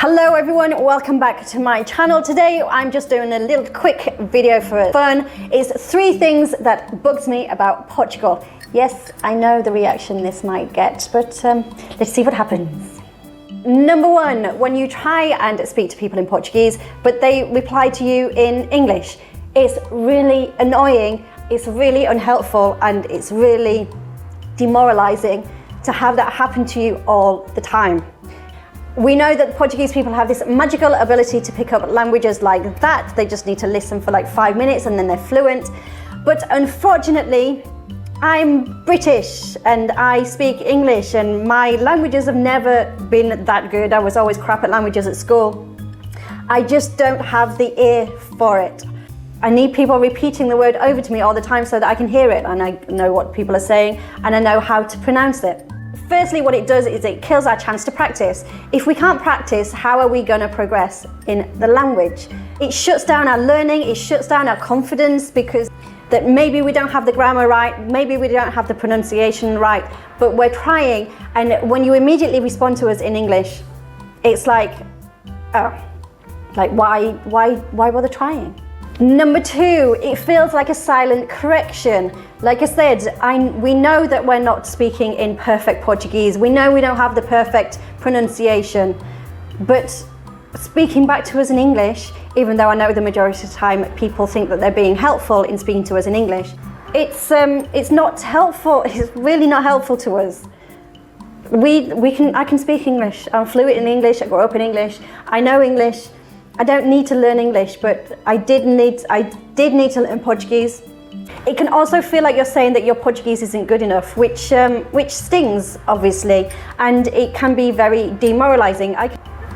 Hello everyone, welcome back to my channel. Today I'm just doing a little quick video for fun. It's 3 things that bugs me about Portugal. Yes, I know the reaction this might get, but let's see what happens. Number 1, when you try and speak to people in Portuguese, but they reply to you in English. It's really annoying, it's really unhelpful, and it's really demoralizing to have that happen to you all the time. We know that Portuguese people have this magical ability to pick up languages like that. They just need to listen for like 5 minutes and then they're fluent. But unfortunately, I'm British and I speak English and my languages have never been that good. I was always crap at languages at school. I just don't have the ear for it. I need people repeating the word over to me all the time so that I can hear it and I know what people are saying and I know how to pronounce it. Firstly, what it does is it kills our chance to practice. If we can't practice, how are we going to progress in the language? It shuts down our learning, it shuts down our confidence because that maybe we don't have the grammar right, maybe we don't have the pronunciation right, but we're trying, and when you immediately respond to us in English, it's like, oh, like why bother trying? Number 2, it feels like a silent correction. Like I said, we know that we're not speaking in perfect Portuguese. We know we don't have the perfect pronunciation, but speaking back to us in English, even though I know the majority of the time people think that they're being helpful in speaking to us in English, it's not helpful. It's really not helpful to us. I can speak English. I'm fluent in English. I grew up in English. I know English. I don't need to learn English, but I did need to learn Portuguese. It can also feel like you're saying that your Portuguese isn't good enough, which stings, obviously, and it can be very demoralizing.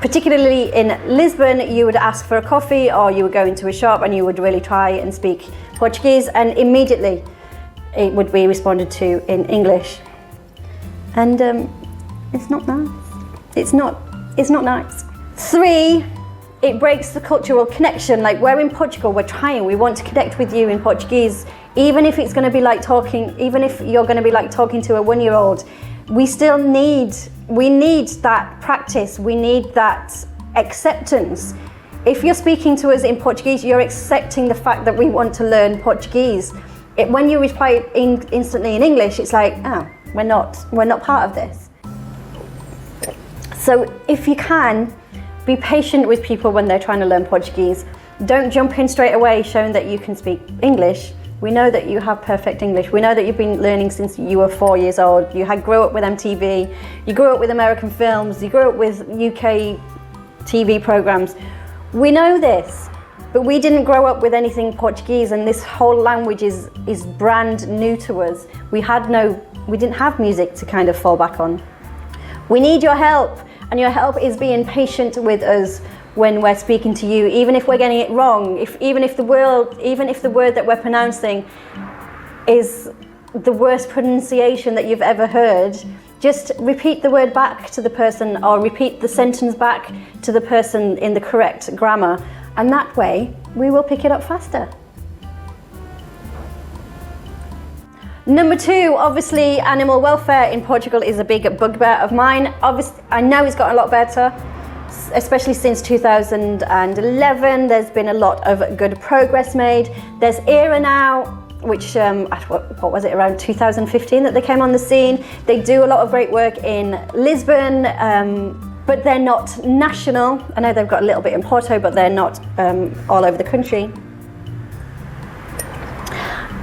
Particularly in Lisbon, you would ask for a coffee or you would go into a shop and you would really try and speak Portuguese and immediately it would be responded to in English. And it's not nice. It's not nice. 3, it breaks the cultural connection. Like we're in Portugal, we're trying, we want to connect with you in Portuguese, even if it's going to be like talking, even if you're going to be like talking to a 1-year-old, we need that practice, we need that acceptance. If you're speaking to us in Portuguese, you're accepting the fact that we want to learn Portuguese. When you reply instantly in English, it's like, oh, we're not part of this. So if you can, be patient with people when they're trying to learn Portuguese. Don't jump in straight away showing that you can speak English. We know that you have perfect English. We know that you've been learning since you were 4 years old. You grew up with MTV, you grew up with American films, you grew up with UK TV programs. We know this, but we didn't grow up with anything Portuguese and this whole language is brand new to us. We didn't have music to kind of fall back on. We need your help. And your help is being patient with us when we're speaking to you, even if we're getting it wrong, even if the word that we're pronouncing is the worst pronunciation that you've ever heard, just repeat the word back to the person or repeat the sentence back to the person in the correct grammar, and that way we will pick it up faster. Number 2, obviously animal welfare in Portugal is a big bugbear of mine. Obviously, I know it's got a lot better, especially since 2011. There's been a lot of good progress made. There's ERA now, which, what was it, around 2015 that they came on the scene. They do a lot of great work in Lisbon, but they're not national. I know they've got a little bit in Porto, but they're not all over the country.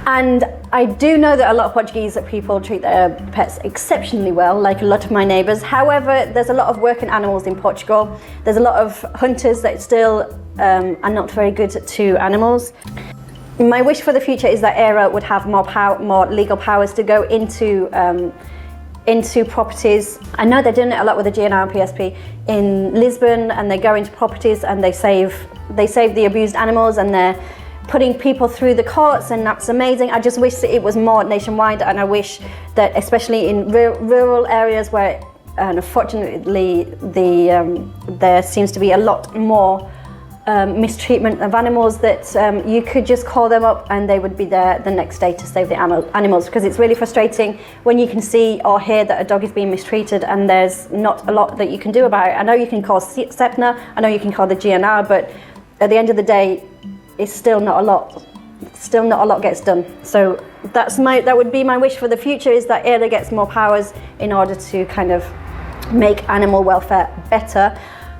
And I do know that a lot of Portuguese people treat their pets exceptionally well, like a lot of my neighbours. However, there's a lot of working animals in Portugal. There's a lot of hunters that still are not very good to animals. My wish for the future is that ERA would have more legal powers to go into properties. I know they're doing it a lot with the GNR and PSP in Lisbon, and they go into properties and they save the abused animals and they're putting people through the courts, and that's amazing. I just wish that it was more nationwide, and I wish that especially in rural areas where unfortunately there seems to be a lot more mistreatment of animals that you could just call them up and they would be there the next day to save the animals, because it's really frustrating when you can see or hear that a dog is being mistreated and there's not a lot that you can do about it. I know you can call SEPNA, I know you can call the GNR, but at the end of the day, it's still not a lot. Still not a lot gets done. So that would be my wish for the future, is that ERA gets more powers in order to kind of make animal welfare better.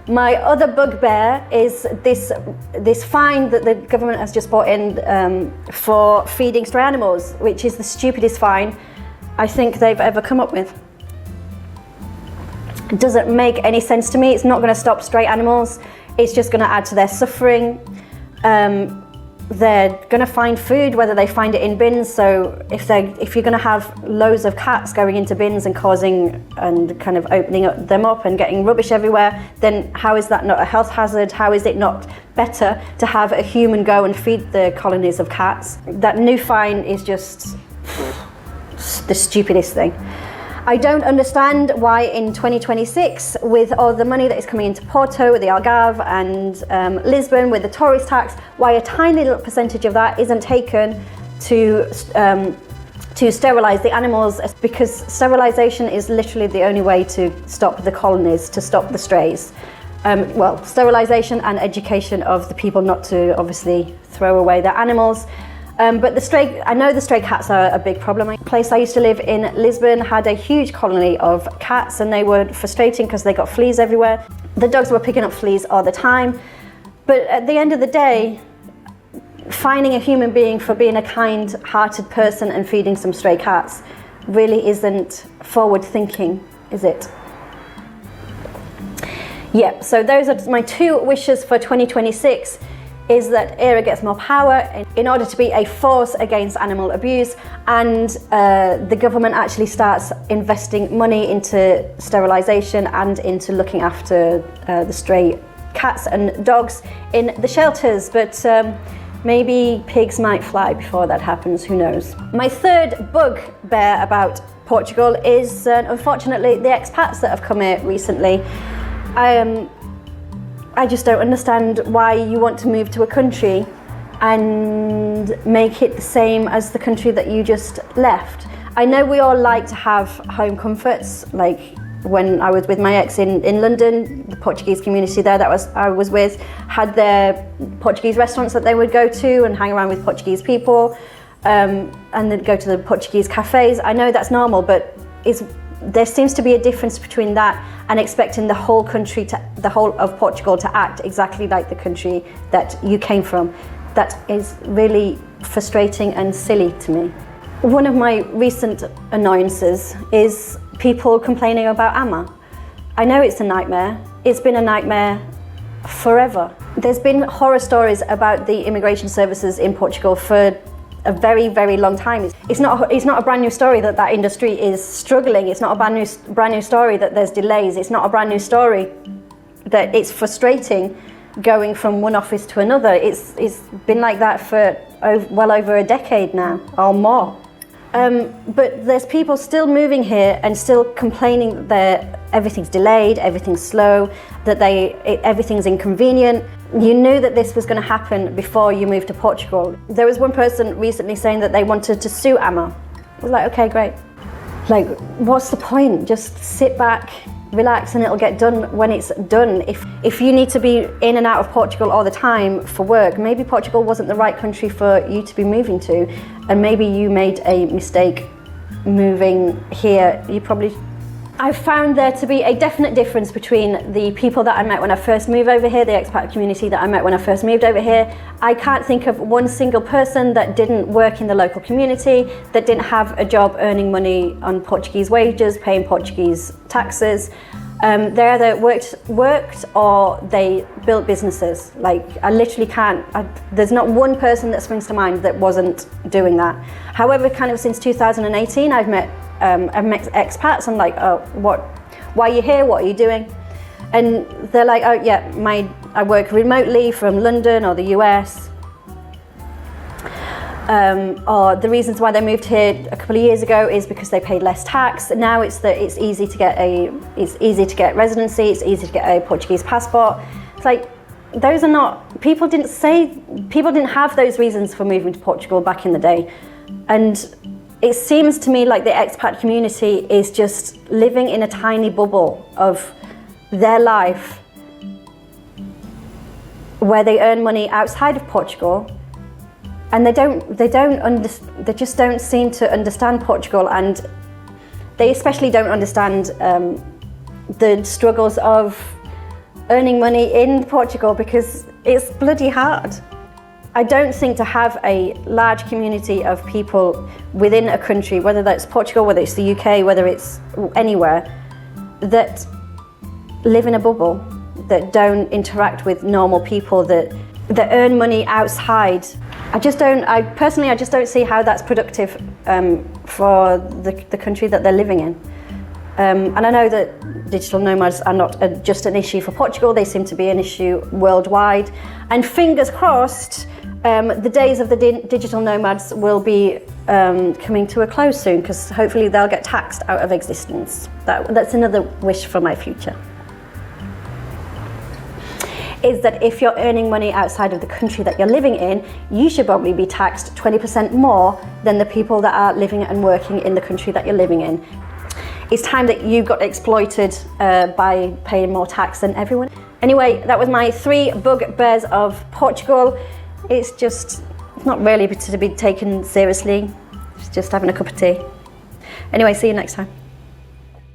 My other bugbear is this fine that the government has just brought in for feeding stray animals, which is the stupidest fine I think they've ever come up with. It doesn't make any sense to me. It's not going to stop stray animals. It's just going to add to their suffering. They're going to find food, whether they find it in bins. So if you're going to have loads of cats going into bins and causing and kind of opening them up and getting rubbish everywhere, then how is that not a health hazard? How is it not better to have a human go and feed the colonies of cats? That new fine is just the stupidest thing. I don't understand why in 2026, with all the money that is coming into Porto, the Algarve and Lisbon with the tourist tax, why a tiny little percentage of that isn't taken to sterilise the animals, because sterilisation is literally the only way to stop the colonies, to stop the strays. Well, sterilisation and education of the people not to obviously throw away their animals. But I know the stray cats are a big problem. The place I used to live in, Lisbon, had a huge colony of cats, and they were frustrating because they got fleas everywhere. The dogs were picking up fleas all the time. But at the end of the day, finding a human being for being a kind-hearted person and feeding some stray cats really isn't forward thinking, is it? Yeah, so those are my two wishes for 2026. Is that ERA gets more power in order to be a force against animal abuse, and the government actually starts investing money into sterilisation and into looking after the stray cats and dogs in the shelters. But maybe pigs might fly before that happens, who knows. My third bugbear about Portugal is unfortunately the expats that have come here recently. I just don't understand why you want to move to a country and make it the same as the country that you just left. I know we all like to have home comforts, like when I was with my ex in London, the Portuguese community there that I was with had their Portuguese restaurants that they would go to and hang around with Portuguese people, and then go to the Portuguese cafes. I know that's normal, but there seems to be a difference between that and expecting the whole of Portugal to act exactly like the country that you came from. That is really frustrating and silly to me. One of my recent annoyances is people complaining about AMA. I know it's a nightmare. It's been a nightmare forever. There's been horror stories about the immigration services in Portugal for a very, very long time. It's not a brand new story that industry is struggling. It's not a brand new story that there's delays. It's not a brand new story that it's frustrating going from one office to another. It's been like that for well over a decade now or more. But there's people still moving here and still complaining that everything's delayed, everything's slow, that everything's inconvenient. You knew that this was going to happen before you moved to Portugal. There was one person recently saying that they wanted to sue AMA. I was like, okay, great. Like, what's the point? Just sit back, relax, and it'll get done when it's done. If you need to be in and out of Portugal all the time for work, maybe Portugal wasn't the right country for you to be moving to, and maybe you made a mistake moving here. I've found there to be a definite difference between the people that I met when I first moved over here, the expat community that I met when I first moved over here. I can't think of one single person that didn't work in the local community, that didn't have a job earning money on Portuguese wages, paying Portuguese taxes. They either worked or they built businesses. Like, I literally can't, there's not one person that springs to mind that wasn't doing that. However, kind of since 2018, I've met expats. I'm like, oh, why are you here? What are you doing? And they're like, oh yeah, I work remotely from London or the US. Or the reasons why they moved here a couple of years ago is because they paid less tax. Now it's easy to get residency, it's easy to get a Portuguese passport. It's like, those are not, people didn't have those reasons for moving to Portugal back in the day. And it seems to me like the expat community is just living in a tiny bubble of their life where they earn money outside of Portugal, and they just don't seem to understand Portugal, and they especially don't understand the struggles of earning money in Portugal, because it's bloody hard. I don't think to have a large community of people within a country, whether that's Portugal, whether it's the UK, whether it's anywhere, that live in a bubble, that don't interact with normal people, that earn money outside. I personally just don't see how that's productive for the country that they're living in. And I know that digital nomads are not just an issue for Portugal, they seem to be an issue worldwide. And fingers crossed, the days of the digital nomads will be coming to a close soon, because hopefully they'll get taxed out of existence. That's another wish for my future. Is that if you're earning money outside of the country that you're living in, you should probably be taxed 20% more than the people that are living and working in the country that you're living in. It's time that you got exploited by paying more tax than everyone. Anyway, that was my 3 bugbears of Portugal. It's not really to be taken seriously. It's just having a cup of tea. Anyway, see you next time.